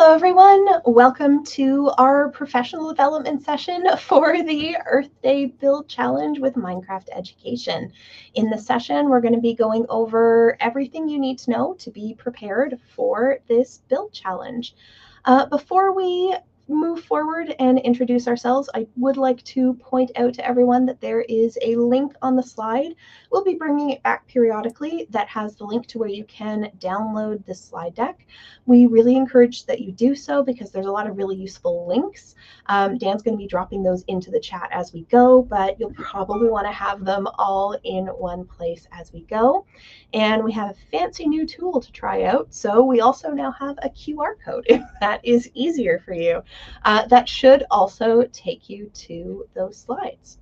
Hello, everyone. Welcome to our professional development session for the Earth Day Build Challenge with Minecraft Education. In this session, we're going to be going over everything you need to know to be prepared for this build challenge. Before we move forward and introduce ourselves, I would like to point out to everyone that there is a link on the slide. We'll be bringing it back periodically that has the link to where you can download this slide deck. We really encourage that you do so because there's a lot of really useful links. Dan's going to be dropping those into the chat as we go, but you'll probably want to have them all in one place as we go. And we have a fancy new tool to try out. So we also now have a QR code if that is easier for you. That should also take you to those slides.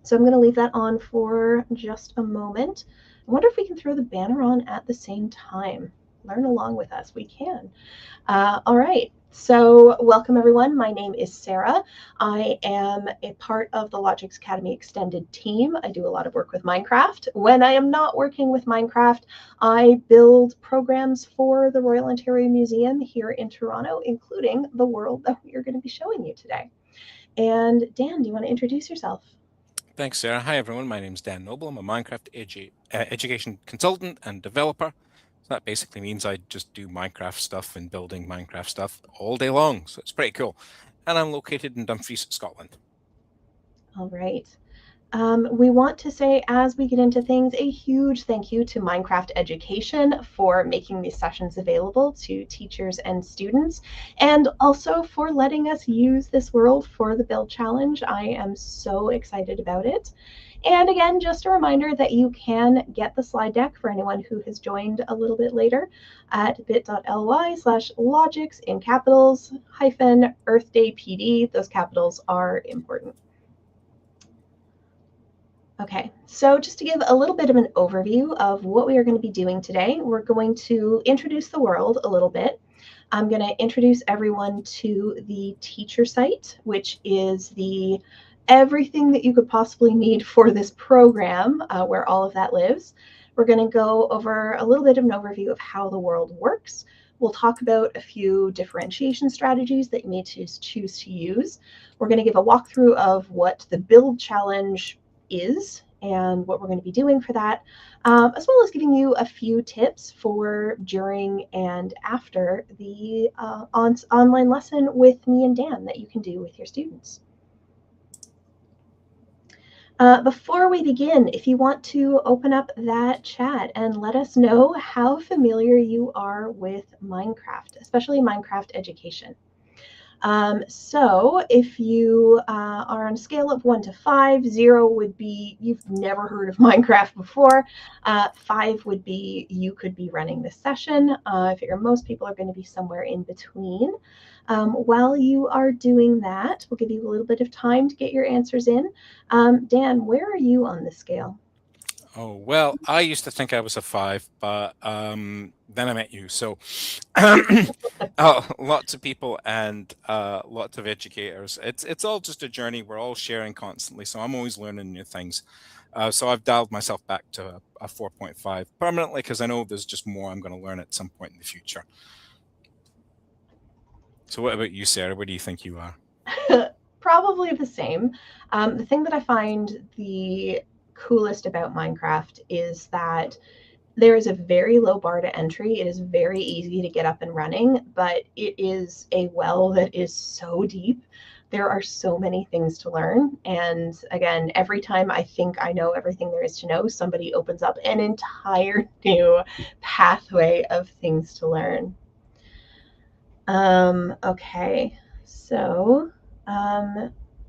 So I'm going to leave that on for just a moment. I wonder if we can throw the banner on at the same time. Learn along with us. We can. All right. So welcome, everyone. My name is Sarah. I am a part of the Logix Academy Extended team. I do a lot of work with Minecraft. When I am not working with Minecraft, I build programs for the Royal Ontario Museum here in Toronto, including the world that we are going to be showing you today. And Dan, do you want to introduce yourself? Thanks, Sarah. Hi, everyone. My name is Dan Noble. I'm a Minecraft education consultant and developer. So that basically means I just do Minecraft stuff and building Minecraft stuff all day long. So it's pretty cool. And I'm located in Dumfries, Scotland. All right. We want to say, as we get into things, a huge thank you to Minecraft Education for making these sessions available to teachers and students, and also for letting us use this world for the Build Challenge. I am so excited about it. And again, just a reminder that you can get the slide deck for anyone who has joined a little bit later at bit.ly/logix in capitals hyphen Earth Day PD. Those capitals are important. Okay, so just to give a little bit of an overview of what we are going to be doing today, we're going to introduce the world a little bit. I'm going to introduce everyone to the teacher site, which is the everything that you could possibly need for this program, where all of that lives. We're going to go over a little bit of an overview of how the world works. We'll talk about a few differentiation strategies that you may choose to use. We're going to give a walkthrough of what the build challenge is and what we're going to be doing for that, as well as giving you a few tips for during and after the online lesson with me and Dan that you can do with your students. Before we begin, if you want to open up that chat and let us know how familiar you are with Minecraft, especially Minecraft Education. So if you are on a scale of 1 to 5, 0 would be you've never heard of Minecraft before. 5 would be you could be running this session. I figure most people are going to be somewhere in between. While you are doing that, we'll give you a little bit of time to get your answers in. Dan, where are you on the scale? Oh, well, I used to think I was a 5, but then I met you. So lots of people and lots of educators. It's all just a journey. We're all sharing constantly. So I'm always learning new things. So I've dialed myself back to a 4.5 permanently because I know there's just more I'm going to learn at some point in the future. So what about you, Sarah? Where do you think you are? Probably the same. The thing that I find the coolest about Minecraft is that there is a very low bar to entry. It is very easy to get up and running, but it is a well that is so deep. There are so many things to learn. And again, every time I think I know everything there is to know, somebody opens up an entire new pathway of things to learn. Okay, so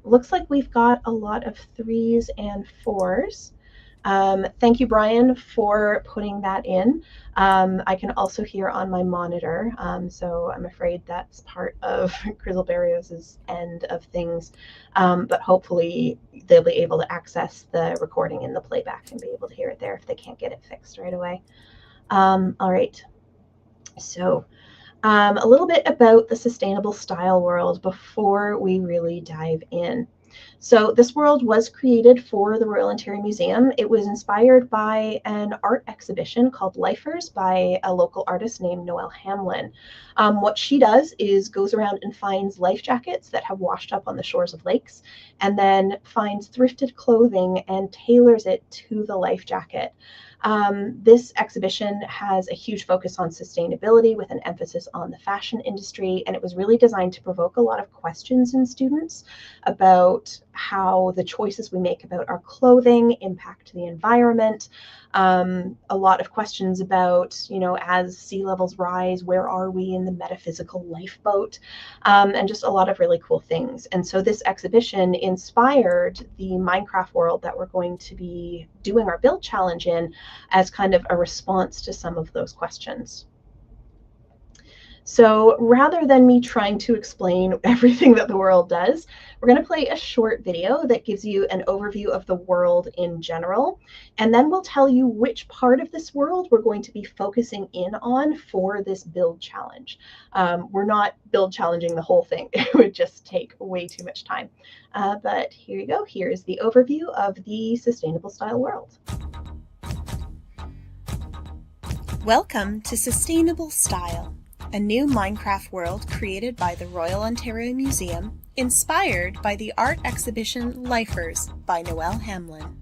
looks like we've got a lot of 3s and 4s. Thank you, Brian, for putting that in. I can also hear on my monitor, so I'm afraid that's part of Grizzle Barrios' end of things, but hopefully they'll be able to access the recording in the playback and be able to hear it there if they can't get it fixed right away. All right, so a little bit about the sustainable style world before we really dive in. So this world was created for the Royal Ontario Museum. It was inspired by an art exhibition called Lifers by a local artist named Noelle Hamlin. What she does is goes around and finds life jackets that have washed up on the shores of lakes, and then finds thrifted clothing and tailors it to the life jacket. This exhibition has a huge focus on sustainability with an emphasis on the fashion industry, and it was really designed to provoke a lot of questions in students about how the choices we make about our clothing impact the environment. A lot of questions about, as sea levels rise, where are we in the metaphysical lifeboat? And just a lot of really cool things. And so this exhibition inspired the Minecraft world that we're going to be doing our build challenge in as kind of a response to some of those questions. So rather than me trying to explain everything that the world does, we're going to play a short video that gives you an overview of the world in general. And then we'll tell you which part of this world we're going to be focusing in on for this build challenge. We're not build challenging the whole thing. It would just take way too much time. But here you go. Here's the overview of the sustainable style world. Welcome to Sustainable Style, a new Minecraft world created by the Royal Ontario Museum, inspired by the art exhibition Lifers by Noelle Hamlin.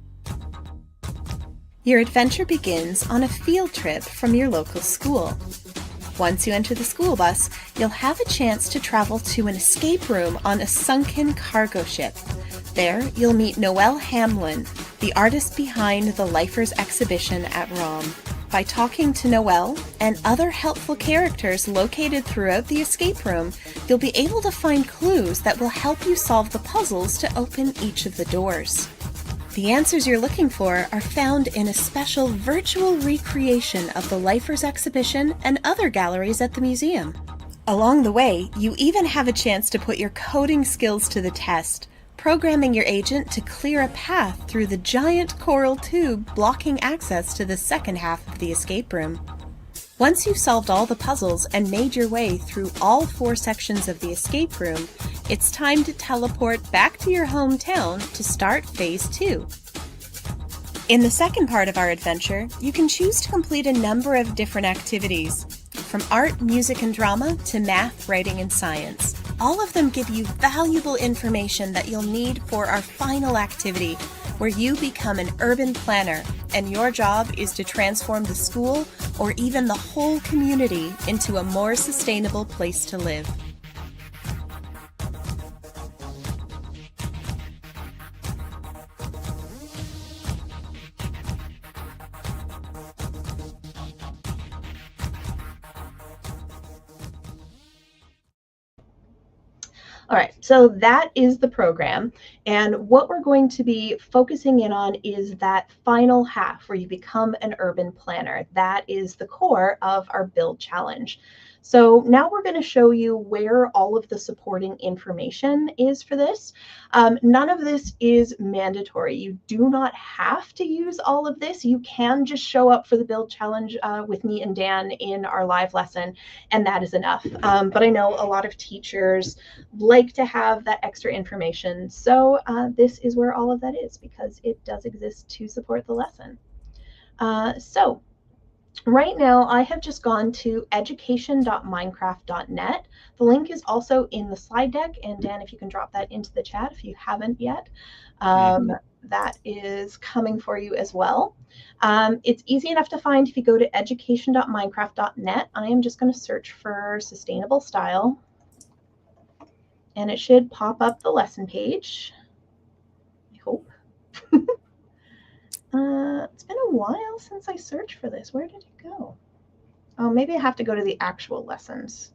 Your adventure begins on a field trip from your local school. Once you enter the school bus, you'll have a chance to travel to an escape room on a sunken cargo ship. There, you'll meet Noelle Hamlin, the artist behind the Lifers exhibition at ROM. By talking to Noelle and other helpful characters located throughout the escape room, you'll be able to find clues that will help you solve the puzzles to open each of the doors. The answers you're looking for are found in a special virtual recreation of the Lifers exhibition and other galleries at the museum. Along the way, you even have a chance to put your coding skills to the test, programming your agent to clear a path through the giant coral tube blocking access to the second half of the escape room. Once you've solved all the puzzles and made your way through all 4 sections of the escape room, it's time to teleport back to your hometown to start Phase 2. In the second part of our adventure, you can choose to complete a number of different activities, from art, music, and drama to math, writing, and science. All of them give you valuable information that you'll need for our final activity, where you become an urban planner, and your job is to transform the school or even the whole community into a more sustainable place to live. All right, so that is the program. And what we're going to be focusing in on is that final half where you become an urban planner. That is the core of our build challenge. So now we're going to show you where all of the supporting information is for this. None of this is mandatory. You do not have to use all of this. You can just show up for the build challenge with me and Dan in our live lesson, and that is enough. But I know a lot of teachers like to have that extra information. So this is where all of that is, because it does exist to support the lesson. So right now, I have just gone to education.minecraft.net. The link is also in the slide deck, and Dan, if you can drop that into the chat if you haven't yet, that is coming for you as well. It's easy enough to find if you go to education.minecraft.net. I am just going to search for sustainable style, and it should pop up the lesson page. I hope. It's been a while since I searched for this. Where did it go? Oh, maybe I have to go to the actual lessons.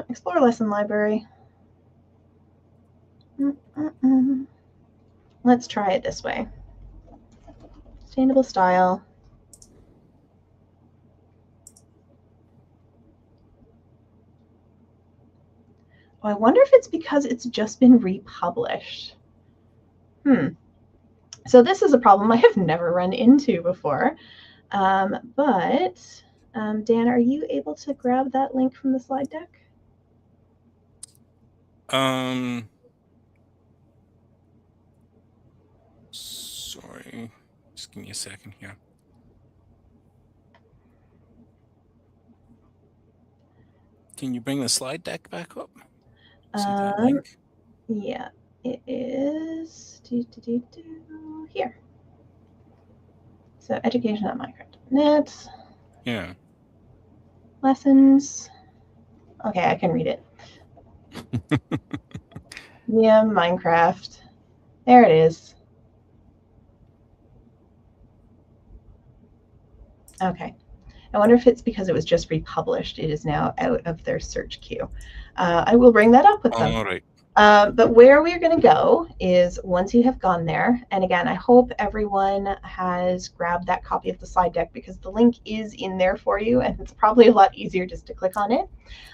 Explore lesson library. Let's try it this way. Sustainable style. Oh, I wonder if it's because it's just been republished. So this is a problem I have never run into before. But Dan, are you able to grab that link from the slide deck? Sorry, just give me a second here. Can you bring the slide deck back up? See that link? Yeah, it is here. So education.minecraft.net. Yeah. Lessons. Okay, I can read it. Yeah, Minecraft. There it is. Okay. I wonder if it's because it was just republished. It is now out of their search queue. I will bring that up with them. All right. But where we're going to go is once you have gone there, and again, I hope everyone has grabbed that copy of the slide deck because the link is in there for you, and it's probably a lot easier just to click on it.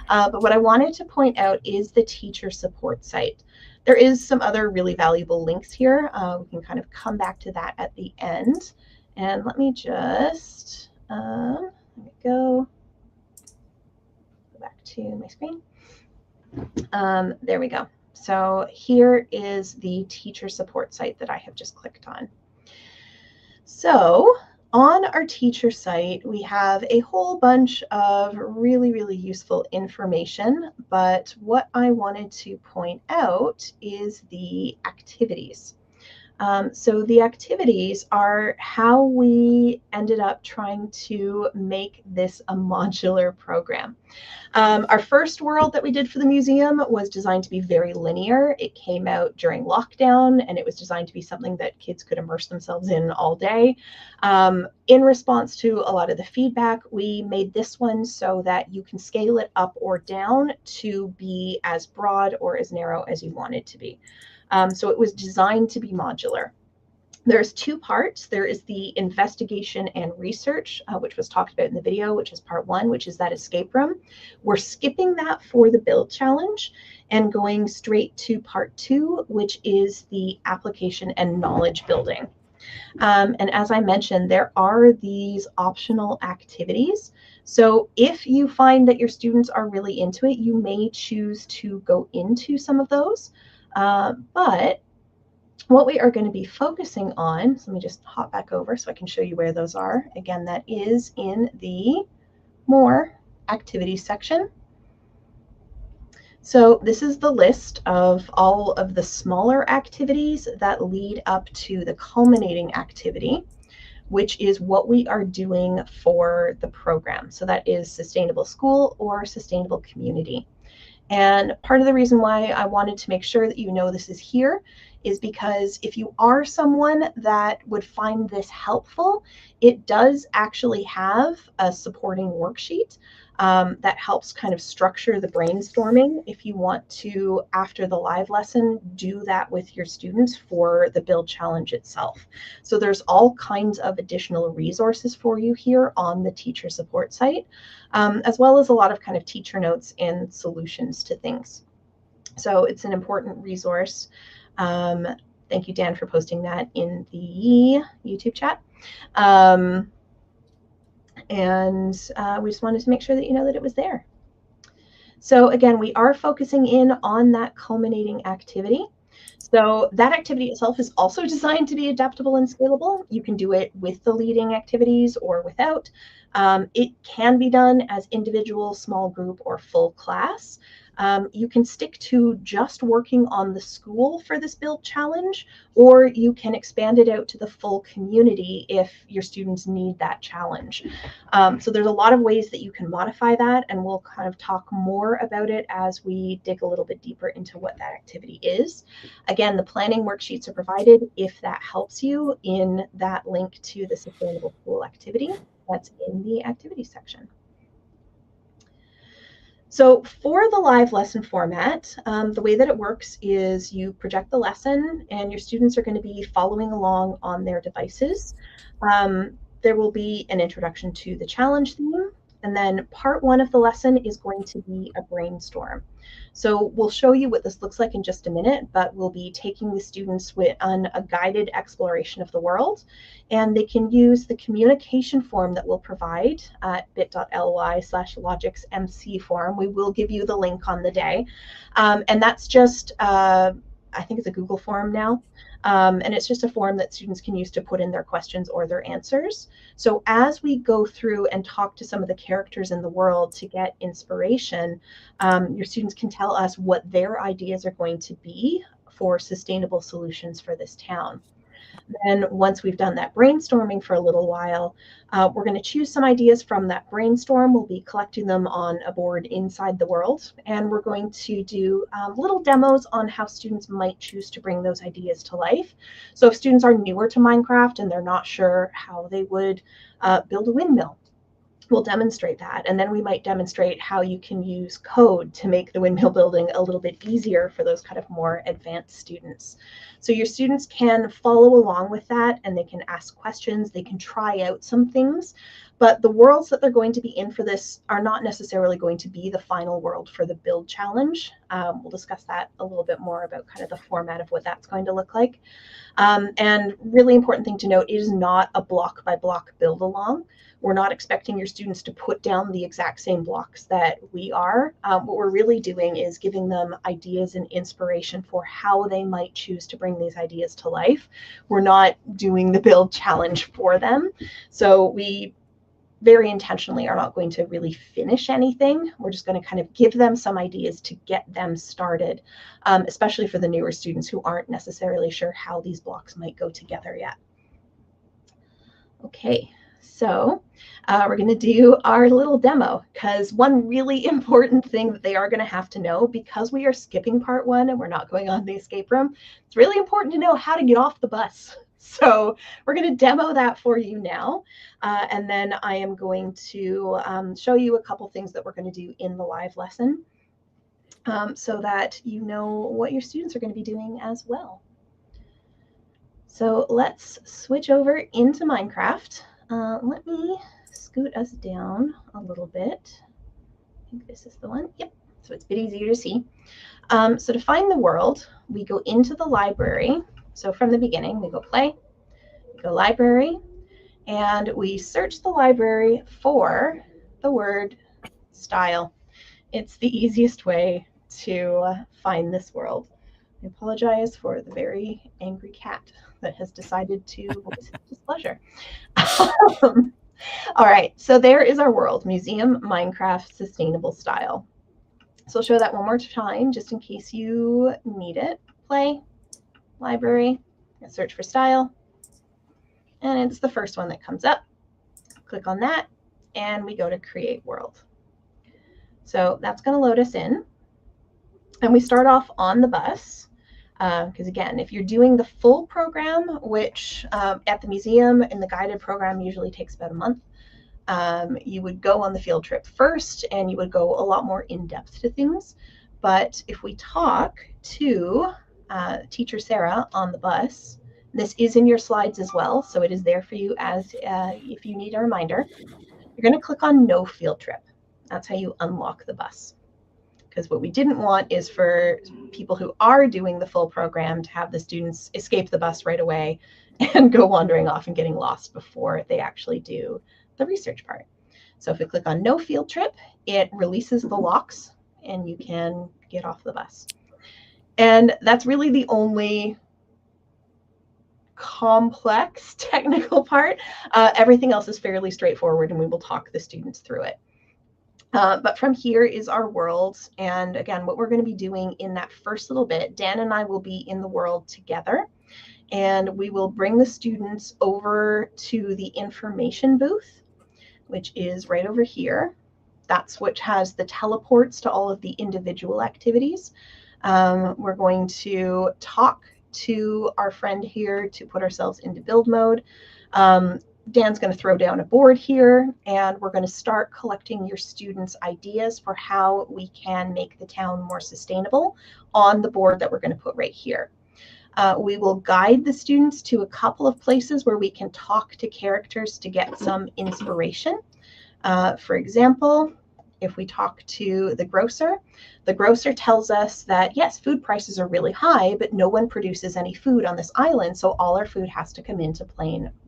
But what I wanted to point out is the teacher support site. There is some other really valuable links here. We can kind of come back to that at the end. And let me just let me go back to my screen. There we go. So here is the teacher support site that I have just clicked on. So on our teacher site, we have a whole bunch of really, really useful information. But what I wanted to point out is the activities. So the activities are how we ended up trying to make this a modular program. Our first world that we did for the museum was designed to be very linear. It came out during lockdown, and it was designed to be something that kids could immerse themselves in all day. In response to a lot of the feedback, we made this one so that you can scale it up or down to be as broad or as narrow as you want it to be. So it was designed to be modular. There's two parts. There is the investigation and research, which was talked about in the video, which is part one, which is that escape room. We're skipping that for the build challenge and going straight to part two, which is the application and knowledge building. And as I mentioned, there are these optional activities. So if you find that your students are really into it, you may choose to go into some of those. But what we are going to be focusing on, so let me just hop back over so I can show you where those are. Again, that is in the more activities section. So this is the list of all of the smaller activities that lead up to the culminating activity, which is what we are doing for the program. So that is sustainable school or sustainable community. And part of the reason why I wanted to make sure that you know this is here is because if you are someone that would find this helpful, it does actually have a supporting worksheet that helps kind of structure the brainstorming if you want to, after the live lesson, do that with your students for the build challenge itself. So there's all kinds of additional resources for you here on the teacher support site, as well as a lot of kind of teacher notes and solutions to things. So it's an important resource. Thank you, Dan, for posting that in the YouTube chat. And we just wanted to make sure that you know that it was there. So again, we are focusing in on that culminating activity. So that activity itself is also designed to be adaptable and scalable. You can do it with the leading activities or without. It can be done as individual, small group, or full class. You can stick to just working on the school for this build challenge, or you can expand it out to the full community if your students need that challenge. So there's a lot of ways that you can modify that, and we'll kind of talk more about it as we dig a little bit deeper into what that activity is. Again, the planning worksheets are provided if that helps you in that link to the sustainable school activity that's in the activities section. So for the live lesson format, the way that it works is you project the lesson and your students are going to be following along on their devices. There will be an introduction to the challenge theme, and then part one of the lesson is going to be a brainstorm. So we'll show you what this looks like in just a minute, but we'll be taking the students on a guided exploration of the world, and they can use the communication form that we'll provide at bit.ly/logicsmc form. We will give you the link on the day, and that's just I think it's a Google form now. And it's just a form that students can use to put in their questions or their answers. So as we go through and talk to some of the characters in the world to get inspiration, your students can tell us what their ideas are going to be for sustainable solutions for this town. Then once we've done that brainstorming for a little while, we're going to choose some ideas from that brainstorm. We'll be collecting them on a board inside the world, and we're going to do little demos on how students might choose to bring those ideas to life. So if students are newer to Minecraft and they're not sure how they would build a windmill, we'll demonstrate that. And then we might demonstrate how you can use code to make the windmill building a little bit easier for those kind of more advanced students. So your students can follow along with that, and they can ask questions, they can try out some things, but the worlds that they're going to be in for this are not necessarily going to be the final world for the build challenge. We'll discuss that a little bit more about kind of the format of what that's going to look like. And really important thing to note, it is not a block by block build along. We're not expecting your students to put down the exact same blocks that we are. What we're really doing is giving them ideas and inspiration for how they might choose to bring these ideas to life. We're not doing the build challenge for them. So we very intentionally are not going to really finish anything. We're just going to kind of give them some ideas to get them started, especially for the newer students who aren't necessarily sure how these blocks might go together yet. Okay. So we're going to do our little demo, because one really important thing that they are going to have to know, because we are skipping part one and we're not going on the escape room, it's really important to know how to get off the bus. So we're going to demo that for you now. And then I am going to show you a couple things that we're going to do in the live lesson so that you know what your students are going to be doing as well. So let's switch over into Minecraft. Let me scoot us down a little bit. I think this is the one. Yep. So it's a bit easier to see. So to find the world, we go into the library. So from the beginning, we go play, we go library, and we search the library for the word style. It's the easiest way to find this world. I apologize for the very angry cat that has decided to voice his displeasure. All right, so there is our world, Museum Minecraft Sustainable Style. So I'll show that one more time, just in case you need it. Play, library, search for style, and it's the first one that comes up. Click on that, and we go to create world. So that's going to load us in, and we start off on the bus. Because again, if you're doing the full program, which at the museum in the guided program usually takes about a month, you would go on the field trip first, and you would go a lot more in depth to things. But if we talk to teacher Sarah on the bus, this is in your slides as well, so it is there for you as if you need a reminder. You're going to click on no field trip. That's how you unlock the bus. Because what we didn't want is for people who are doing the full program to have the students escape the bus right away and go wandering off and getting lost before they actually do the research part. So if we click on no field trip, it releases the locks and you can get off the bus. And that's really the only complex technical part. Everything else is fairly straightforward, and we will talk the students through it. But from here is our world. And again, what we're going to be doing in that first little bit, Dan and I will be in the world together, and we will bring the students over to the information booth, which is right over here. That's what has the teleports to all of the individual activities. We're going to talk to our friend here to put ourselves into build mode. Dan's going to throw down a board here, and we're going to start collecting your students' ideas for how we can make the town more sustainable on the board that we're going to put right here. We will guide the students to a couple of places where we can talk to characters to get some inspiration. For example, if we talk to the grocer tells us that, yes, food prices are really high, but no one produces any food on this island, so all our food has to come into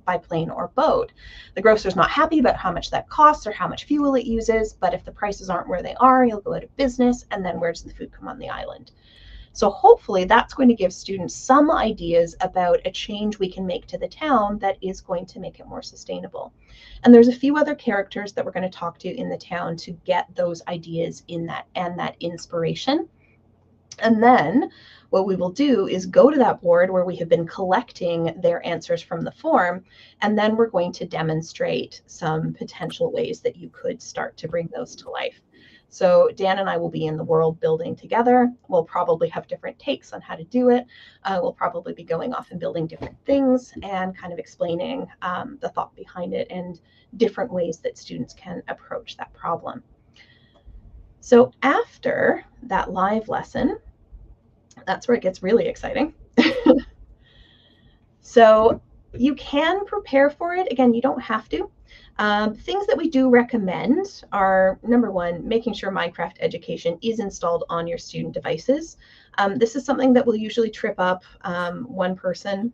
by plane or boat. The grocer's not happy about how much that costs or how much fuel it uses, but if the prices aren't where they are, you'll go out of business, and then where does the food come on the island? So hopefully that's going to give students some ideas about a change we can make to the town that is going to make it more sustainable. And there's a few other characters that we're going to talk to in the town to get those ideas in that and that inspiration. And then what we will do is go to that board where we have been collecting their answers from the form, and then we're going to demonstrate some potential ways that you could start to bring those to life. So Dan and I will be in the world building together. We'll probably have different takes on how to do it. We'll probably be going off and building different things and kind of explaining the thought behind it and different ways that students can approach that problem. So after that live lesson, that's where it gets really exciting. So you can prepare for it. Again, you don't have to. Things that we do recommend are, number one, making sure Minecraft Education is installed on your student devices. This is something that will usually trip up one person.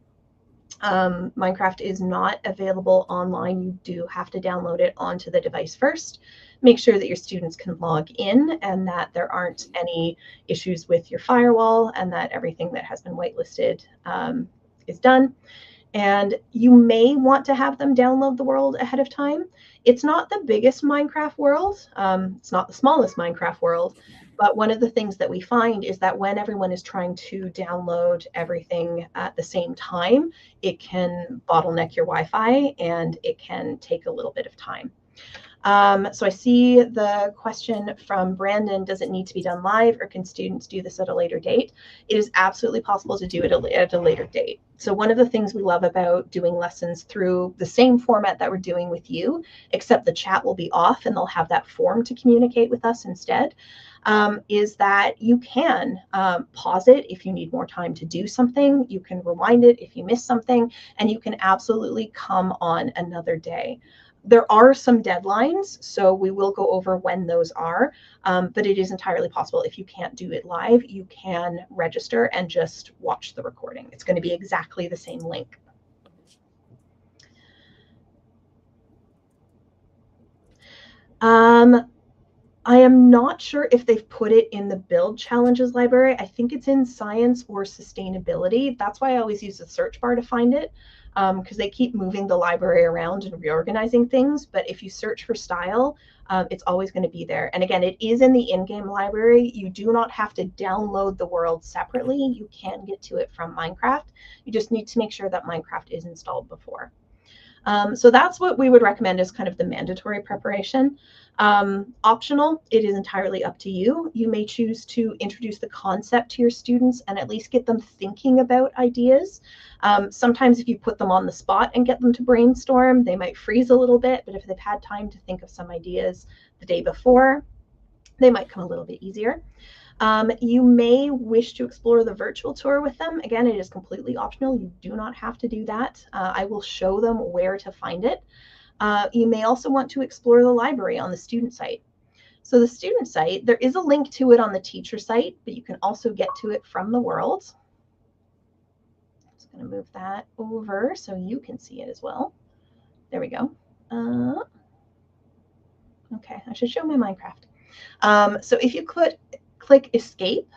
Minecraft is not available online. You do have to download it onto the device first. Make sure that your students can log in and that there aren't any issues with your firewall and that everything that has been whitelisted is done. And you may want to have them download the world ahead of time. It's not the biggest Minecraft world. It's not the smallest Minecraft world. But one of the things that we find is that when everyone is trying to download everything at the same time, it can bottleneck your Wi-Fi and it can take a little bit of time. So I see the question from Brandon, does it need to be done live or can students do this at a later date? It is absolutely possible to do it at a later date. So one of the things we love about doing lessons through the same format that we're doing with you, except the chat will be off and they'll have that form to communicate with us instead, is that you can pause it if you need more time to do something. You can rewind it if you miss something, and you can absolutely come on another day. There are some deadlines, so we will go over when those are, but it is entirely possible. If you can't do it live, you can register and just watch the recording. It's going to be exactly the same link. I am not sure if they've put it in the Build Challenges library. I think it's in Science or Sustainability. That's why I always use the search bar to find it, because they keep moving the library around and reorganizing things. But if you search for style, it's always going to be there. And again, it is in the in-game library. You do not have to download the world separately. You can get to it from Minecraft. You just need to make sure that Minecraft is installed before. So that's what we would recommend as kind of the mandatory preparation. Optional, it is entirely up to you. You may choose to introduce the concept to your students and at least get them thinking about ideas. Sometimes if you put them on the spot and get them to brainstorm, they might freeze a little bit, but if they've had time to think of some ideas the day before, they might come a little bit easier. You may wish to explore the virtual tour with them. Again, it is completely optional. You do not have to do that. I will show them where to find it. You may also want to explore the library on the student site. So the student site, there is a link to it on the teacher site, but you can also get to it from the world. I'm just going to move that over so you can see it as well. There we go. Okay, I should show my Minecraft. So if you click Escape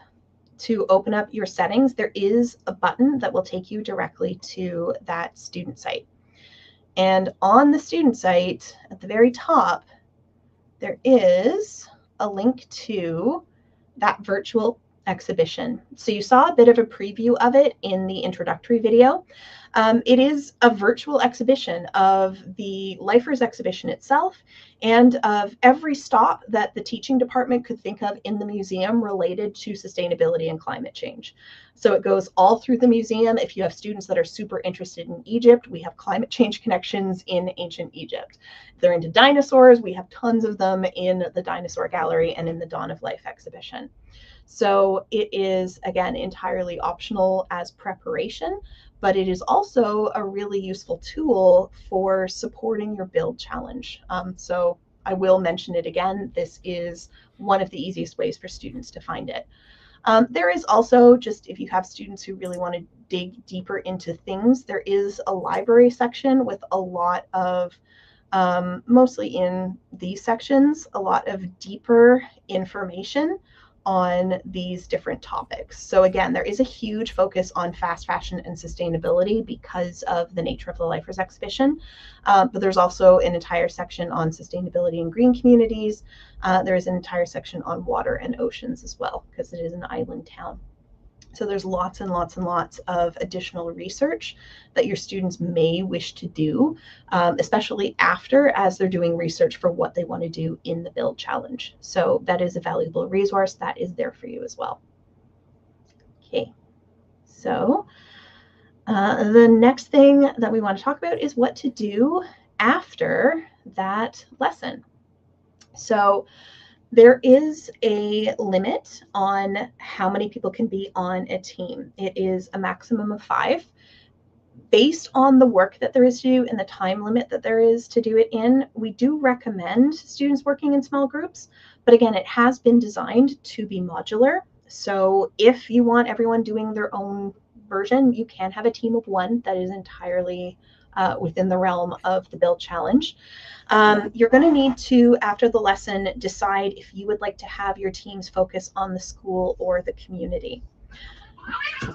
to open up your settings, there is a button that will take you directly to that student site. And on the student site, at the very top, there is a link to that virtual exhibition. So you saw a bit of a preview of it in the introductory video. It is a virtual exhibition of the Lifers exhibition itself and of every stop that the teaching department could think of in the museum related to sustainability and climate change. So it goes all through the museum. If you have students that are super interested in Egypt, we have climate change connections in ancient Egypt. If they're into dinosaurs, we have tons of them in the Dinosaur Gallery and in the Dawn of Life exhibition. So it is, again, entirely optional as preparation, but it is also a really useful tool for supporting your build challenge. So I will mention it again. This is one of the easiest ways for students to find it. There is also, just if you have students who really want to dig deeper into things, there is a library section with a lot of, mostly in these sections, a lot of deeper information on these different topics. So again, there is a huge focus on fast fashion and sustainability because of the nature of the Lifers exhibition. But there's also an entire section on sustainability in green communities. There is an entire section on water and oceans as well, because it is an island town. So there's lots and lots and lots of additional research that your students may wish to do, especially as they're doing research for what they want to do in the Build Challenge. So that is a valuable resource that is there for you as well. Okay, so the next thing that we want to talk about is what to do after that lesson. So there is a limit on how many people can be on a team. It is a maximum of 5. Based on the work that there is to do and the time limit that there is to do it in, we do recommend students working in small groups. But again, it has been designed to be modular. So if you want everyone doing their own version, you can have a team of 1 that is entirely within the realm of the Build Challenge. You're going to need to, after the lesson, decide if you would like to have your teams focus on the school or the community.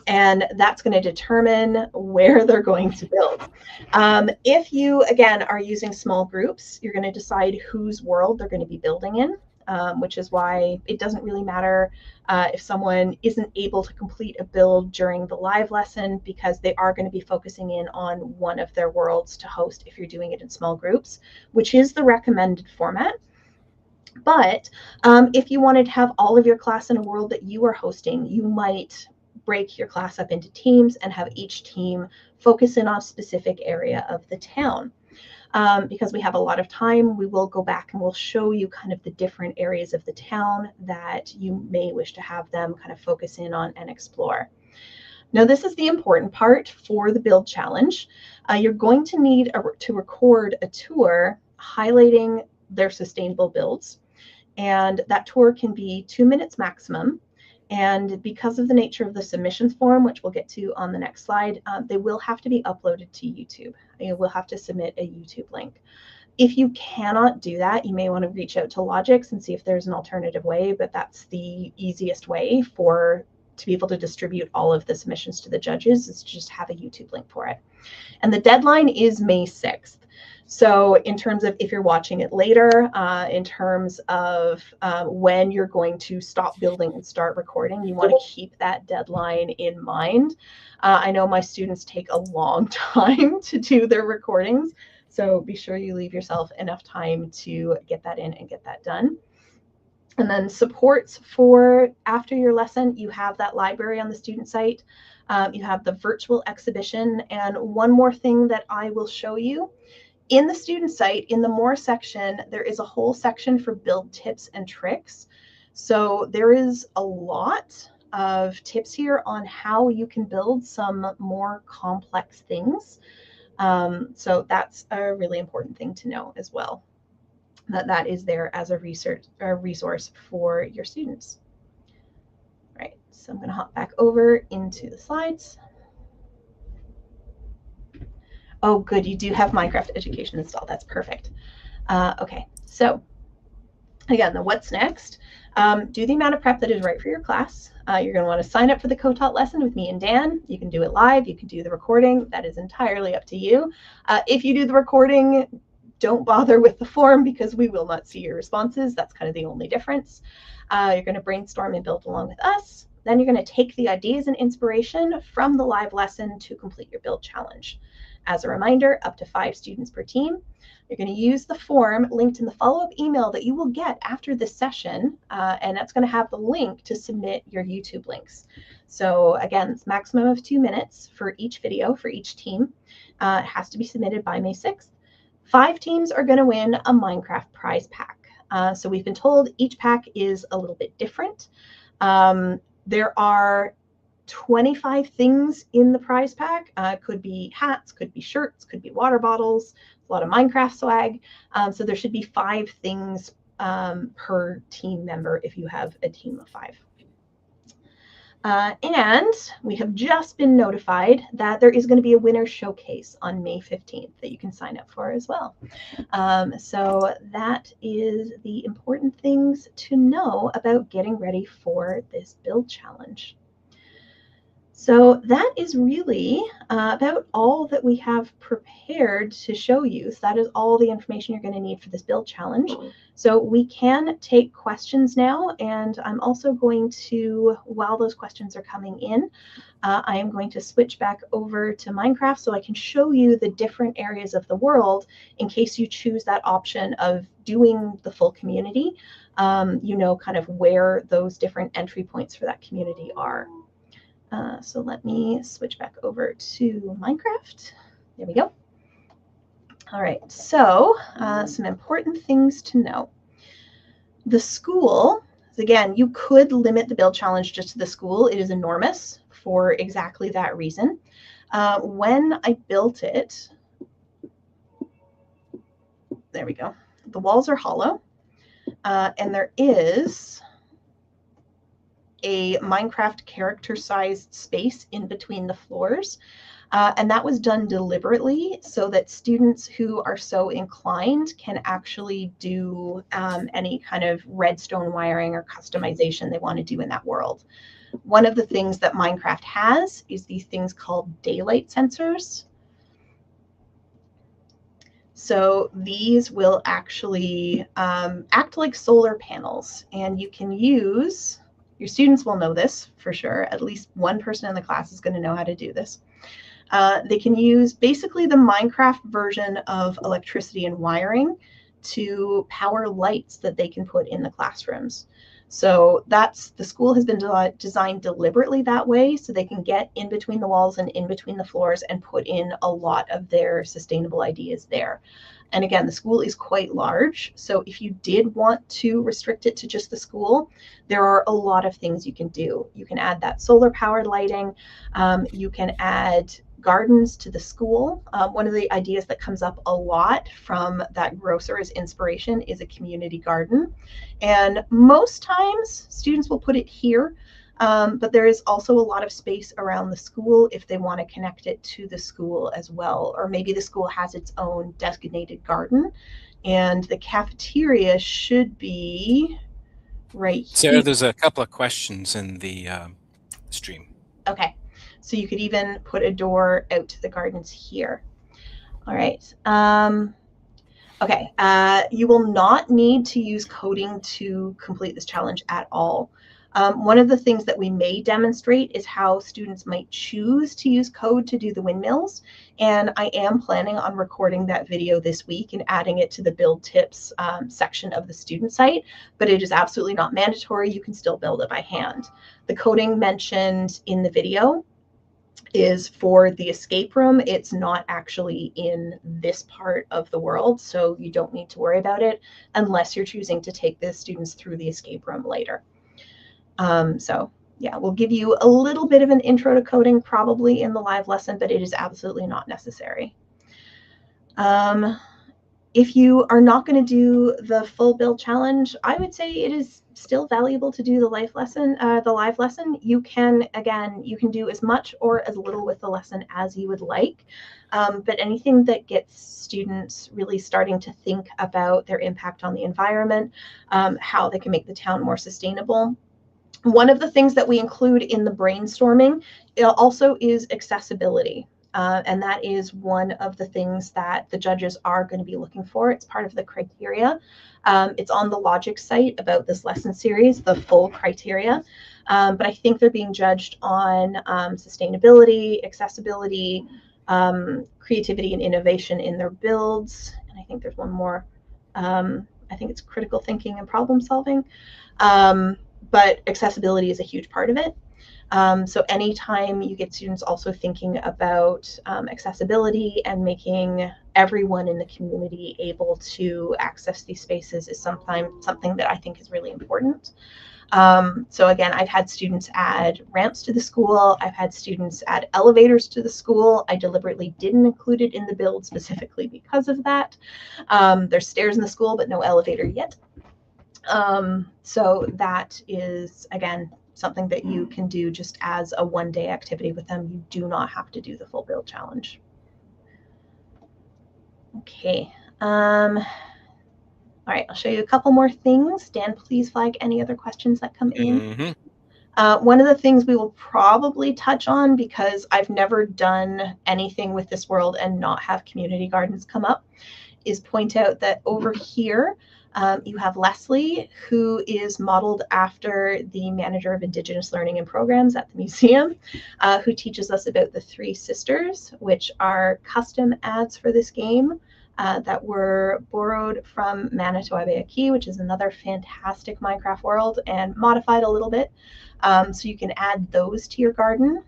And that's going to determine where they're going to build. If you, again, are using small groups, you're going to decide whose world they're going to be building in. Which is why it doesn't really matter if someone isn't able to complete a build during the live lesson, because they are going to be focusing in on one of their worlds to host if you're doing it in small groups, which is the recommended format. But if you wanted to have all of your class in a world that you are hosting, you might break your class up into teams and have each team focus in on a specific area of the town. Because we have a lot of time, we will go back and we'll show you kind of the different areas of the town that you may wish to have them kind of focus in on and explore. Now, this is the important part for the Build Challenge. You're going to need to record a tour highlighting their sustainable builds. And that tour can be 2 minutes maximum. And because of the nature of the submissions form, which we'll get to on the next slide, they will have to be uploaded to YouTube. You will have to submit a YouTube link. If you cannot do that, you may want to reach out to Logix and see if there's an alternative way, but that's the easiest way to be able to distribute all of the submissions to the judges, is to just have a YouTube link for it. And the deadline is May 6th. So in terms of if you're watching it later, in terms of when you're going to stop building and start recording, you want to keep that deadline in mind. I know my students take a long time to do their recordings, so be sure you leave yourself enough time to get that in and get that done. And then supports for after your lesson, you have that library on the student site. You have the virtual exhibition. And one more thing that I will show you. In the student site, in the More section, there is a whole section for build tips and tricks. So there is a lot of tips here on how you can build some more complex things. So that's a really important thing to know as well, that is there as a resource for your students. All right, so I'm going to hop back over into the slides. Oh, good. You do have Minecraft Education installed. That's perfect. Okay, so again, the what's next. Do the amount of prep that is right for your class. You're going to want to sign up for the co-taught lesson with me and Dan. You can do it live. You can do the recording. That is entirely up to you. If you do the recording, don't bother with the form because we will not see your responses. That's kind of the only difference. You're going to brainstorm and build along with us. Then you're going to take the ideas and inspiration from the live lesson to complete your build challenge. As a reminder, up to 5 students per team. You're going to use the form linked in the follow-up email that you will get after this session, and that's going to have the link to submit your YouTube links. So again, it's maximum of 2 minutes for each video for each team. It has to be submitted by May 6th. 5 teams are going to win a Minecraft prize pack. So we've been told each pack is a little bit different. There are 25 things in the prize pack. Could be hats, could be shirts, could be water bottles, a lot of Minecraft swag. So there should be 5 things per team member if you have a team of 5. And we have just been notified that there is going to be a winner showcase on May 15th that you can sign up for as well. So that is the important things to know about getting ready for this build challenge. So that is really about all that we have prepared to show you. So that is all the information you're going to need for this build challenge. So we can take questions now, and I'm also going to, while those questions are coming in, I am going to switch back over to Minecraft so I can show you the different areas of the world in case you choose that option of doing the full community. You know kind of where those different entry points for that community are. So let me switch back over to Minecraft. There we go. All right, so some important things to know. The school, again, you could limit the build challenge just to the school. It is enormous for exactly that reason. When I built it, there we go. The walls are hollow, and there is a Minecraft character-sized space in between the floors. And that was done deliberately so that students who are so inclined can actually do any kind of redstone wiring or customization they want to do in that world. One of the things that Minecraft has is these things called daylight sensors. So these will actually act like solar panels, and you can use, your students will know this for sure, at least one person in the class is going to know how to do this. They can use basically the Minecraft version of electricity and wiring to power lights that they can put in the classrooms. So that's, the school has been designed deliberately that way so they can get in between the walls and in between the floors and put in a lot of their sustainable ideas there. And again, the school is quite large. So if you did want to restrict it to just the school, there are a lot of things you can do. You can add that solar powered lighting. You can add gardens to the school. One of the ideas that comes up a lot from that grocer as inspiration is a community garden. And most times students will put it here, but there is also a lot of space around the school if they want to connect it to the school as well. Or maybe the school has its own designated garden, and the cafeteria should be right here. Sarah, there's a couple of questions in the stream. Okay, so you could even put a door out to the gardens here. All right. Okay, you will not need to use coding to complete this challenge at all. One of the things that we may demonstrate is how students might choose to use code to do the windmills. And I am planning on recording that video this week and adding it to the build tips section of the student site, but it is absolutely not mandatory. You can still build it by hand. The coding mentioned in the video is for the escape room. It's not actually in this part of the world, so you don't need to worry about it unless you're choosing to take the students through the escape room later. So yeah, we'll give you a little bit of an intro to coding probably in the live lesson, but it is absolutely not necessary. If you are not going to do the full build challenge, I would say it is still valuable to do the live lesson. You can, again, you can do as much or as little with the lesson as you would like. But anything that gets students really starting to think about their impact on the environment, how they can make the town more sustainable. One of the things that we include in the brainstorming also is accessibility. And that is one of the things that the judges are going to be looking for. It's part of the criteria. It's on the Logic site about this lesson series, the full criteria. But I think they're being judged on sustainability, accessibility, creativity and innovation in their builds. And I think there's one more. I think it's critical thinking and problem solving. But accessibility is a huge part of it. So anytime you get students also thinking about accessibility and making everyone in the community able to access these spaces is something that I think is really important. So again, I've had students add ramps to the school. I've had students add elevators to the school. I deliberately didn't include it in the build specifically because of that. There's stairs in the school, but no elevator yet. So that is, again, something that you can do just as a one-day activity with them. You do not have to do the full build challenge. Okay. All right, I'll show you a couple more things. Dan, please flag any other questions that come in. One of the things we will probably touch on, because I've never done anything with this world and not have community gardens come up, is point out that over here, you have Leslie, who is modeled after the manager of Indigenous Learning and Programs at the museum, who teaches us about the Three Sisters, which are custom ads for this game that were borrowed from Manitoba Key, which is another fantastic Minecraft world, and modified a little bit. So you can add those to your garden.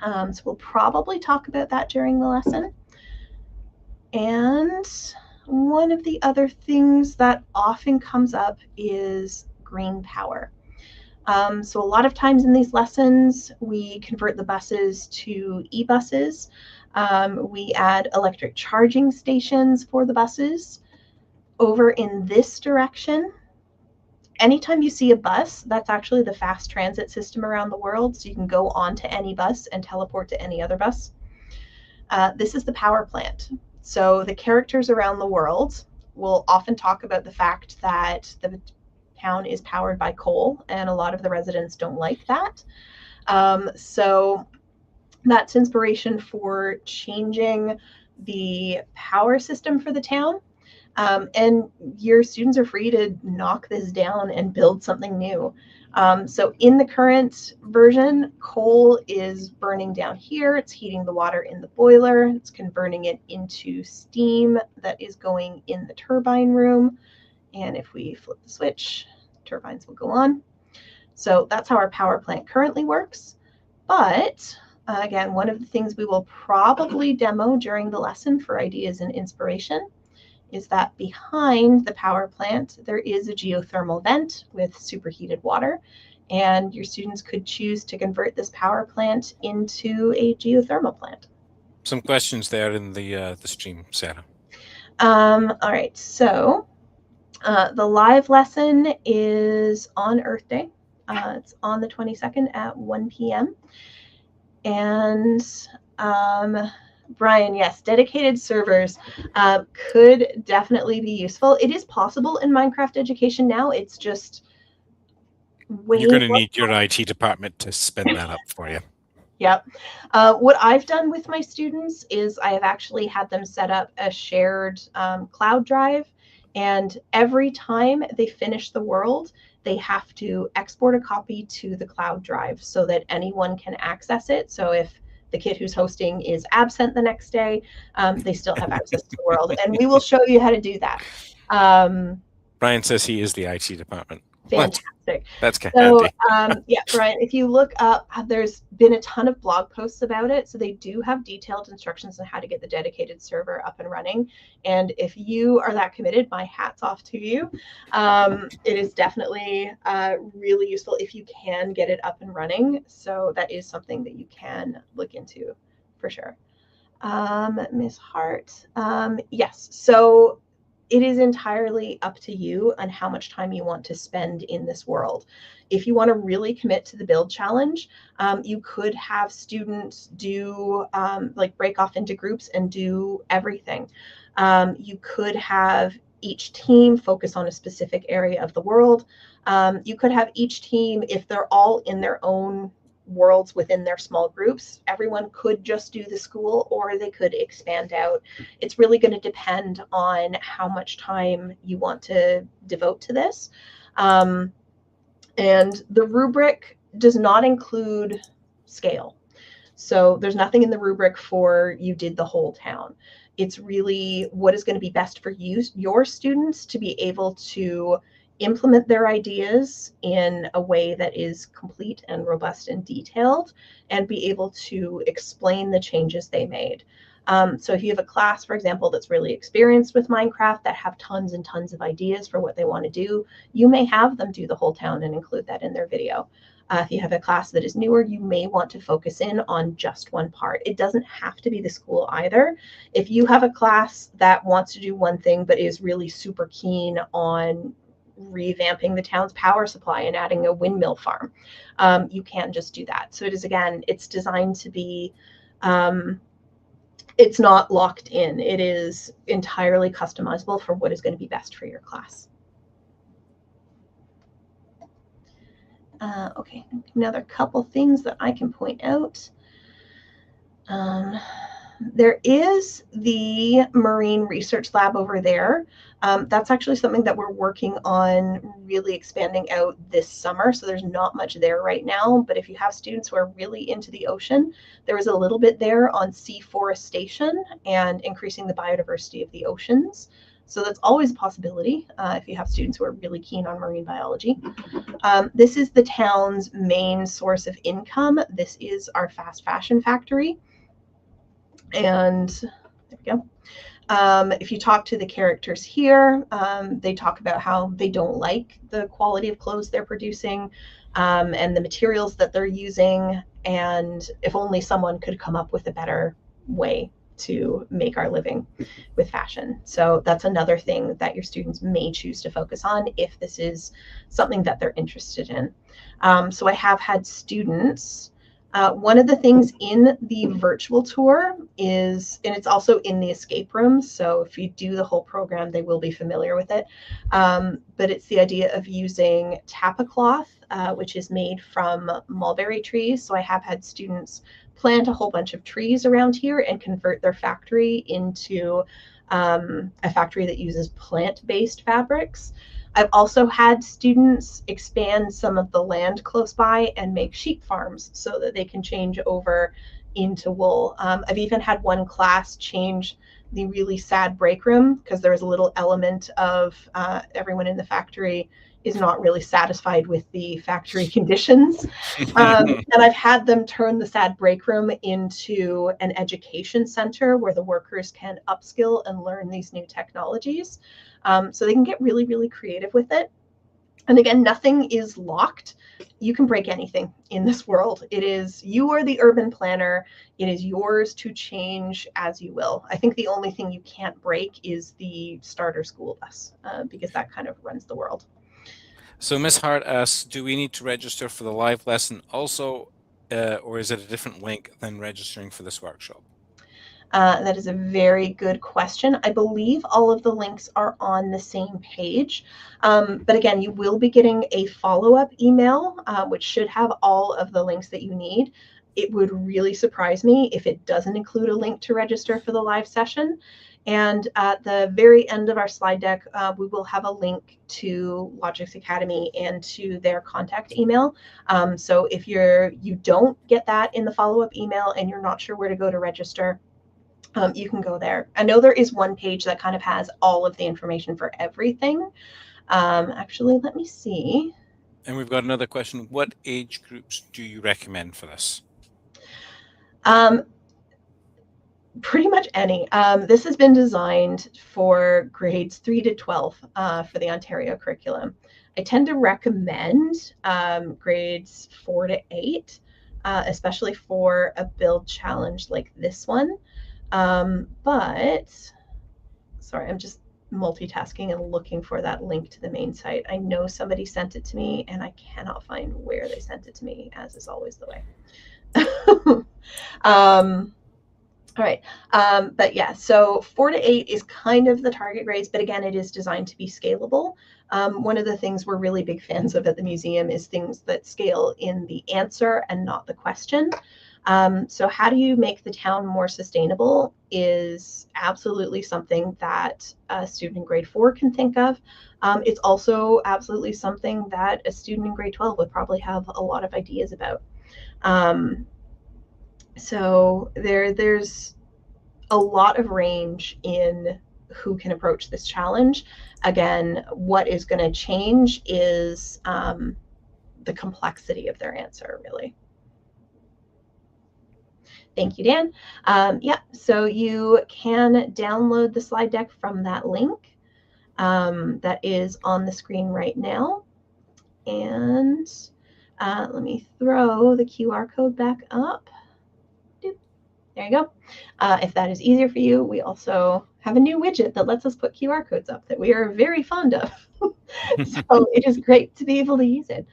So we'll probably talk about that during the lesson. And one of the other things that often comes up is green power. So a lot of times in these lessons, we convert the buses to e-buses. We add electric charging stations for the buses. Over in this direction, anytime you see a bus, that's actually the fast transit system around the world. So you can go onto any bus and teleport to any other bus. This is the power plant. So the characters around the world will often talk about the fact that the town is powered by coal, and a lot of the residents don't like that. So that's inspiration for changing the power system for the town. And your students are free to knock this down and build something new. So in the current version, coal is burning down here. It's heating the water in the boiler. It's converting it into steam that is going in the turbine room. And if we flip the switch, turbines will go on. So that's how our power plant currently works. But again, one of the things we will probably demo during the lesson for ideas and inspiration is that behind the power plant, there is a geothermal vent with superheated water, and your students could choose to convert this power plant into a geothermal plant. Some questions there in the stream, Sarah. All right, so the live lesson is on Earth Day. It's on the 22nd at 1 p.m. And Brian, yes, dedicated servers could definitely be useful. It is possible in Minecraft Education now. It's just way You're going to need your IT department to spin that up for you. Yep. What I've done with my students is I have actually had them set up a shared cloud drive, and every time they finish the world, they have to export a copy to the cloud drive so that anyone can access it. So if the kid who's hosting is absent the next day, they still have access to the world. And we will show you how to do that. Brian says he is the IT department. Fantastic. What? That's so, handy. Yeah, Brian, if you look up, there's been a ton of blog posts about it. So they do have detailed instructions on how to get the dedicated server up and running. And if you are that committed, my hat's off to you. It is definitely really useful if you can get it up and running. So that is something that you can look into for sure. Ms. Hart, yes. So it is entirely up to you on how much time you want to spend in this world. If you want to really commit to the build challenge, you could have students do like break off into groups and do everything. You could have each team focus on a specific area of the world. You could have each team, if they're all in their own worlds within their small groups, everyone could just do the school, or they could expand out. It's really going to depend on how much time you want to devote to this. And the rubric does not include scale. So there's nothing in the rubric for you did the whole town. It's really what is going to be best for you, your students, to be able to implement their ideas in a way that is complete and robust and detailed, and be able to explain the changes they made. So if you have a class, for example, that's really experienced with Minecraft, that have tons and tons of ideas for what they want to do, you may have them do the whole town and include that in their video. If you have a class that is newer, you may want to focus in on just one part. It doesn't have to be the school either. If you have a class that wants to do one thing but is really super keen on revamping the town's power supply and adding a windmill farm. You can just do that. So it is, again, it's designed to be, it's not locked in. It is entirely customizable for what is going to be best for your class. Okay, another couple things that I can point out. There is the Marine Research Lab over there. That's actually something that we're working on really expanding out this summer. So there's not much there right now, but if you have students who are really into the ocean, there is a little bit there on sea forestation and increasing the biodiversity of the oceans. So that's always a possibility if you have students who are really keen on marine biology. This is the town's main source of income. This is our fast fashion factory. And there we go. If you talk to the characters here, they talk about how they don't like the quality of clothes they're producing and the materials that they're using. And if only someone could come up with a better way to make our living with fashion. So that's another thing that your students may choose to focus on if this is something that they're interested in. So I have had students. One of the things in the virtual tour is, and it's also in the escape rooms, so if you do the whole program, they will be familiar with it, but it's the idea of using tapa cloth, which is made from mulberry trees. So I have had students plant a whole bunch of trees around here and convert their factory into a factory that uses plant-based fabrics. I've also had students expand some of the land close by and make sheep farms so that they can change over into wool. I've even had one class change the really sad break room because there's a little element of everyone in the factory is not really satisfied with the factory conditions. And I've had them turn the sad break room into an education center where the workers can upskill and learn these new technologies. So they can get really, really creative with it. And again, nothing is locked. You can break anything in this world. It is, you are the urban planner. It is yours to change as you will. I think the only thing you can't break is the starter school bus because that kind of runs the world. So Ms. Hart asks, do we need to register for the live lesson also, or is it a different link than registering for this workshop? That is a very good question. I believe all of the links are on the same page. But again, you will be getting a follow-up email, which should have all of the links that you need. It would really surprise me if it doesn't include a link to register for the live session. And at the very end of our slide deck, we will have a link to Logix Academy and to their contact email. So if you don't get that in the follow-up email and you're not sure where to go to register, you can go there. I know there is one page that kind of has all of the information for everything. Actually, let me see. And we've got another question. What age groups do you recommend for this? Pretty much any. This has been designed for grades 3 to 12 for the Ontario curriculum. I tend to recommend grades 4 to 8, especially for a build challenge like this one. But sorry, I'm just multitasking and looking for that link to the main site. I know somebody sent it to me and I cannot find where they sent it to me, as is always the way. All right. But yeah, so 4 to 8 is kind of the target grades, but again, it is designed to be scalable. One of the things we're really big fans of at the museum is things that scale in the answer and not the question. So how do you make the town more sustainable is absolutely something that a student in grade 4 can think of. It's also absolutely something that a student in grade 12 would probably have a lot of ideas about. So there's a lot of range in who can approach this challenge. Again, what is going to change is the complexity of their answer, really. Thank you, Dan. Yeah, so you can download the slide deck from that link that is on the screen right now. And let me throw the QR code back up. There you go. If that is easier for you, we also have a new widget that lets us put QR codes up that we are very fond of. So it is great to be able to use it.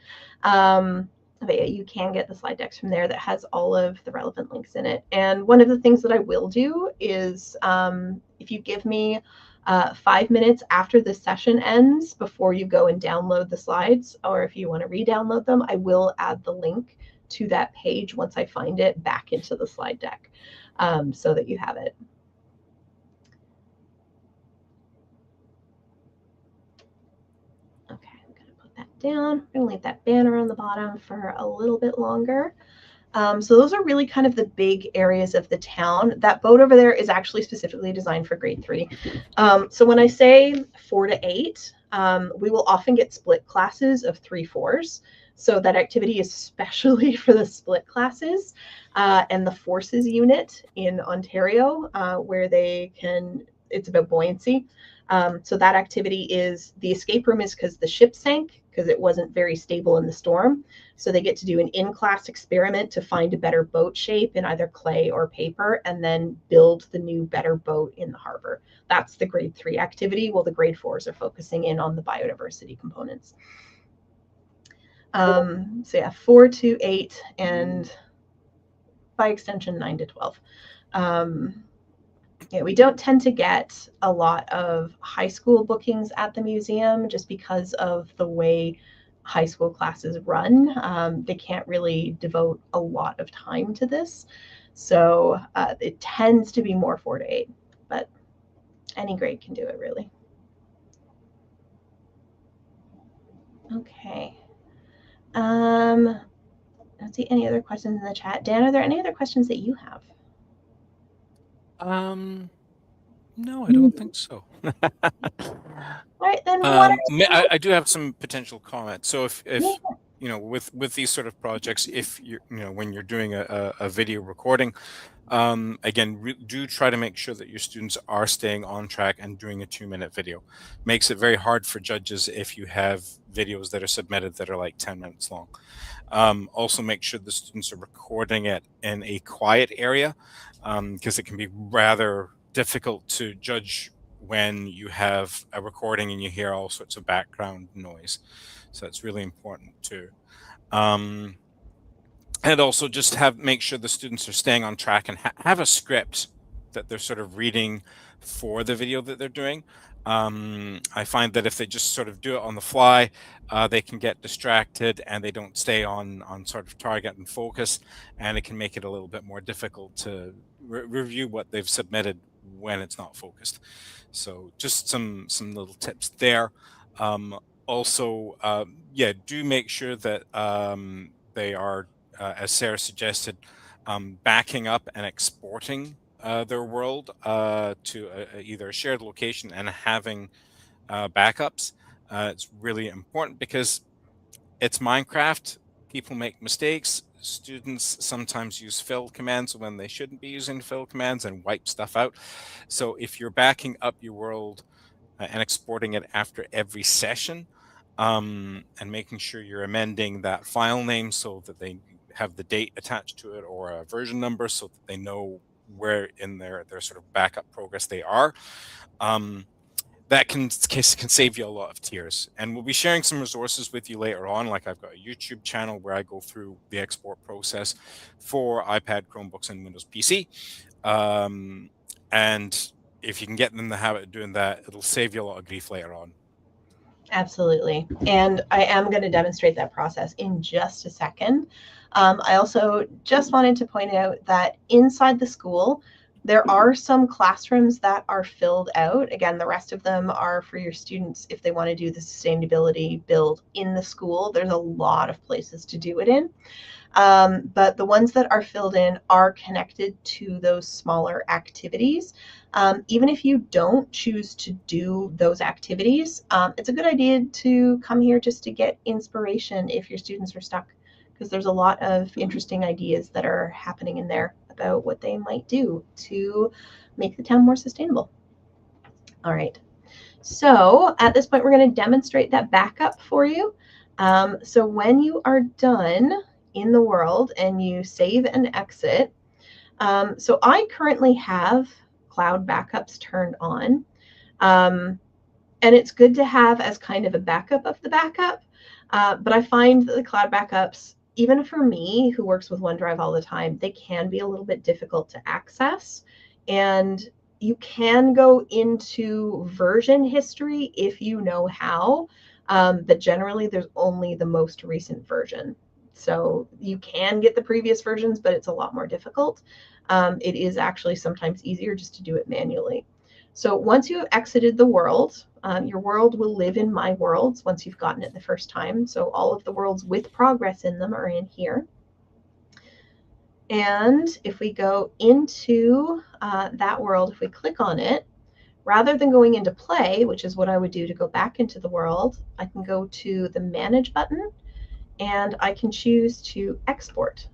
But yeah, you can get the slide decks from there that has all of the relevant links in it. And one of the things that I will do is if you give me 5 minutes after the session ends before you go and download the slides, or if you want to re-download them, I will add the link to that page once I find it back into the slide deck so that you have it. Okay, I'm going to put that down. I'm going to leave that banner on the bottom for a little bit longer. So those are really kind of the big areas of the town. That boat over there is actually specifically designed for grade 3. So when I say 4 to 8, we will often get split classes of 3 4s. So that activity is especially for the split classes and the forces unit in Ontario, where it's about buoyancy. So that activity is, the escape room is because the ship sank, because it wasn't very stable in the storm. So they get to do an in-class experiment to find a better boat shape in either clay or paper, and then build the new better boat in the harbor. That's the grade 3 activity, while the grade 4s are focusing in on the biodiversity components. So yeah, 4 to 8, and by extension 9 to 12. Yeah, we don't tend to get a lot of high school bookings at the museum just because of the way high school classes run. They can't really devote a lot of time to this. So it tends to be more 4 to 8, but any grade can do it, really. Okay. Let's see, any other questions in the chat? Dan, are there any other questions that you have? No, I don't think so. All right, then. I do have some potential comments. So if you know, with these sort of projects, if when you're doing a video recording, again, do try to make sure that your students are staying on track and doing a 2-minute video. Makes it very hard for judges if you have videos that are submitted that are like 10 minutes long. Also make sure the students are recording it in a quiet area, because it can be rather difficult to judge when you have a recording and you hear all sorts of background noise. So that's really important too. And also just make sure the students are staying on track and have a script that they're sort of reading for the video that they're doing. I find that if they just sort of do it on the fly, they can get distracted and they don't stay on sort of target and focus, and it can make it a little bit more difficult to review what they've submitted when it's not focused. So just some little tips there. Also, yeah, do make sure that they are, as Sarah suggested, backing up and exporting their world to either a shared location and having backups. It's really important because it's Minecraft. People make mistakes. Students sometimes use fill commands when they shouldn't be using fill commands and wipe stuff out. So if you're backing up your world and exporting it after every session, and making sure you're amending that file name so that they have the date attached to it or a version number so that they know where in their sort of backup progress they are, that can save you a lot of tears. And we'll be sharing some resources with you later on. Like I've got a YouTube channel where I go through the export process for iPad, Chromebooks, and Windows PC. And if you can get in the habit of doing that, it'll save you a lot of grief later on. Absolutely. And I am going to demonstrate that process in just a second. I also just wanted to point out that inside the school, there are some classrooms that are filled out. Again, the rest of them are for your students if they want to do the sustainability build in the school. There's a lot of places to do it in. But the ones that are filled in are connected to those smaller activities. Even if you don't choose to do those activities, it's a good idea to come here just to get inspiration if your students are stuck, because there's a lot of interesting ideas that are happening in there about what they might do to make the town more sustainable. All right. So at this point, we're going to demonstrate that backup for you. So when you are done in the world and you save and exit, So I currently have cloud backups turned on. And it's good to have as kind of a backup of the backup. But I find that the cloud backups, even for me who works with OneDrive all the time, they can be a little bit difficult to access. And you can go into version history if you know how, but generally there's only the most recent version. So you can get the previous versions, but it's a lot more difficult. It is actually sometimes easier just to do it manually. So once you have exited the world, your world will live in My Worlds once you've gotten it the first time. So all of the worlds with progress in them are in here. And if we go into that world, if we click on it, rather than going into play, which is what I would do to go back into the world, I can go to the Manage button and I can choose to export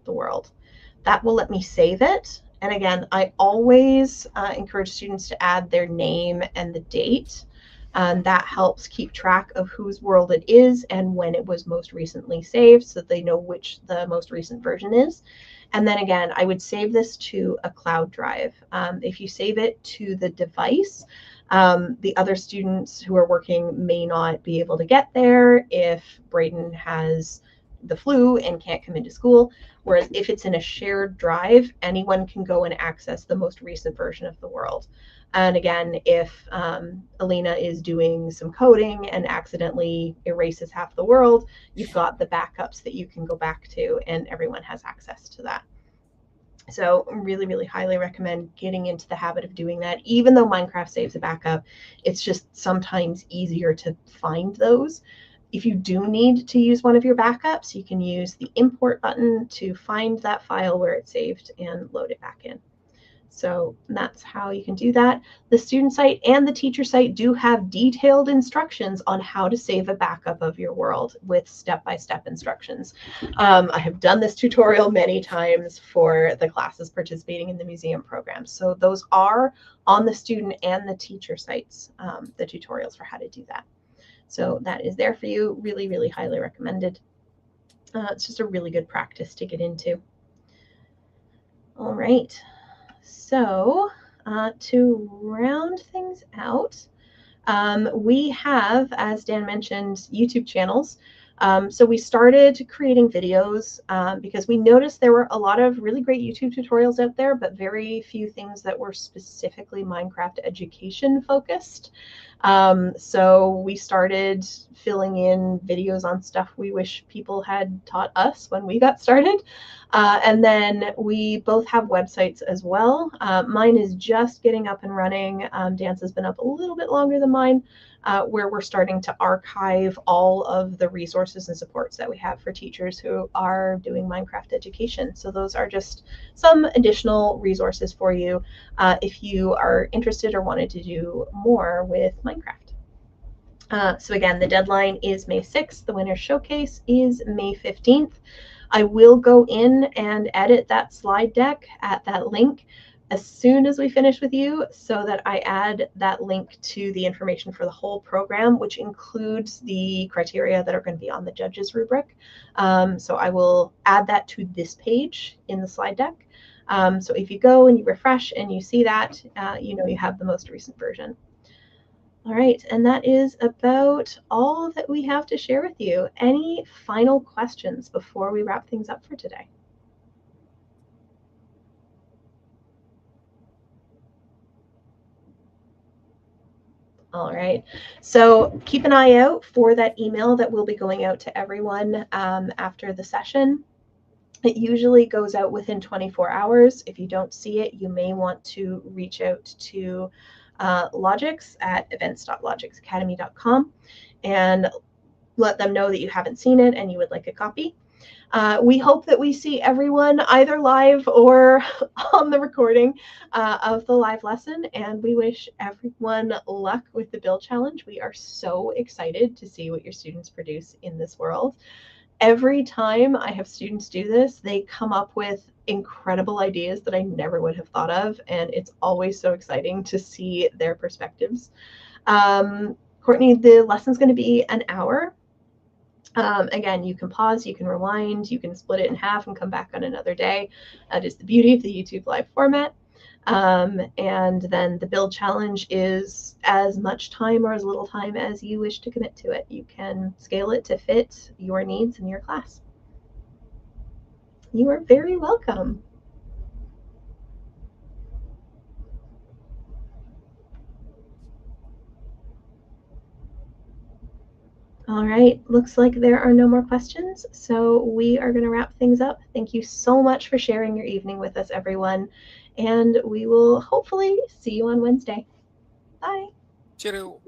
the world. That will let me save it. And again, I always encourage students to add their name and the date. That helps keep track of whose world it is and when it was most recently saved so that they know which the most recent version is. And then again, I would save this to a cloud drive. If you save it to the device, the other students who are working may not be able to get there if Braden has the flu and can't come into school. Whereas if it's in a shared drive, anyone can go and access the most recent version of the world. And again, if Alina is doing some coding and accidentally erases half the world, you've got the backups that you can go back to and everyone has access to that. So really, really highly recommend getting into the habit of doing that. Even though Minecraft saves a backup, it's just sometimes easier to find those. If you do need to use one of your backups, you can use the import button to find that file where it's saved and load it back in. So that's how you can do that. The student site and the teacher site do have detailed instructions on how to save a backup of your world with step-by-step instructions. I have done this tutorial many times for the classes participating in the museum program. So those are on the student and the teacher sites, the tutorials for how to do that. So that is there for you. Really, really highly recommended. It's just a really good practice to get into. All right. So to round things out, we have, as Dan mentioned, YouTube channels. So we started creating videos because we noticed there were a lot of really great YouTube tutorials out there, but very few things that were specifically Minecraft education focused. So we started filling in videos on stuff we wish people had taught us when we got started. And then we both have websites as well. Mine is just getting up and running. Dan's has been up a little bit longer than mine, where we're starting to archive all of the resources and supports that we have for teachers who are doing Minecraft education. So those are just some additional resources for you if you are interested or wanted to do more with Minecraft. So again, the deadline is May 6th. The winner's showcase is May 15th. I will go in and edit that slide deck at that link as soon as we finish with you so that I add that link to the information for the whole program, which includes the criteria that are going to be on the judges rubric. So I will add that to this page in the slide deck. So if you go and you refresh and you see that, you know you have the most recent version. All right, and that is about all that we have to share with you. Any final questions before we wrap things up for today? All right, so keep an eye out for that email that will be going out to everyone after the session. It usually goes out within 24 hours. If you don't see it, you may want to reach out to Logix at events.logixacademy.com and let them know that you haven't seen it and you would like a copy. We hope that we see everyone either live or on the recording of the live lesson, and we wish everyone luck with the Build Challenge. We are so excited to see what your students produce in this world. Every time I have students do this, they come up with incredible ideas that I never would have thought of, and it's always so exciting to see their perspectives. Courtney, the lesson's going to be an hour. Again, you can pause, you can rewind, you can split it in half and come back on another day. That is the beauty of the YouTube Live format. And then the build challenge is as much time or as little time as you wish to commit to it. You can scale it to fit your needs and your class. You are very welcome. All right, looks like there are no more questions, so we are going to wrap things up. Thank you so much for sharing your evening with us, everyone, and we will hopefully see you on Wednesday. Bye. Cheerio.